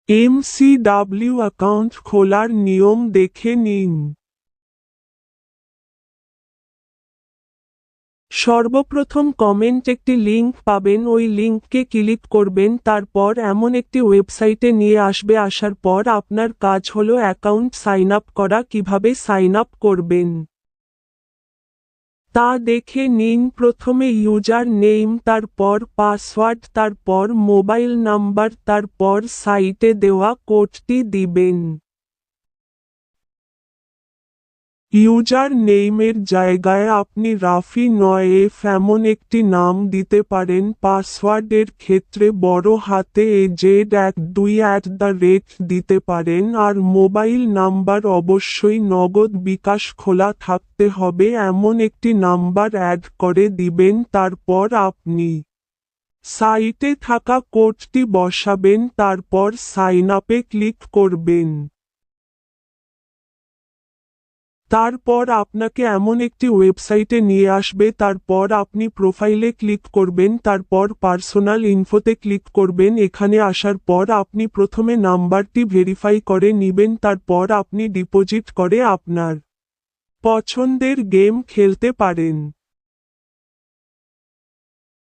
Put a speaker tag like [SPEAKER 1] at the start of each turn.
[SPEAKER 1] MCW account খোলার নিয়ম দেখে নিন। সর্বপ্রথম কমেন্ট একটি লিংক পাবেন, ওই লিংককে ক্লিক করবেন, তারপর এমন একটি ওয়েবসাইটে নিয়ে আসবে। আসার পর আপনার কাজ হলো অ্যাকাউন্ট সাইন আপ করা। কিভাবে সাইন আপ করবেন তা দেখে নিন। প্রথমে ইউজার নেম, তারপর পাসওয়ার্ড, তারপর মোবাইল নাম্বার, তারপর সাইটে দেওয়া কোডটি দিবেন। ইউজার নেইমের জায়গায় আপনি রাফি 9F এমন একটি নাম দিতে পারেন। পাসওয়ার্ডের ক্ষেত্রে বড় হাতে AZ12 দিতে পারেন। আর মোবাইল নাম্বার অবশ্যই নগদ বিকাশ খোলা থাকতে হবে এমন একটি নাম্বার অ্যাড করে দিবেন। তারপর আপনি সাইটে থাকা কোডটি বসাবেন, তারপর সাইন আপে ক্লিক করবেন। তারপর আপনাকে এমন একটি ওয়েবসাইটে নিয়ে আসবে। তারপর আপনি প্রোফাইলে ক্লিক করবেন, তারপর পার্সোনাল ইনফোতে ক্লিক করবেন। এখানে আসার পর আপনি প্রথমে নাম্বারটি ভেরিফাই করে নিবেন, তারপর আপনি ডিপোজিট করে আপনার পছন্দের গেম খেলতে পারেন।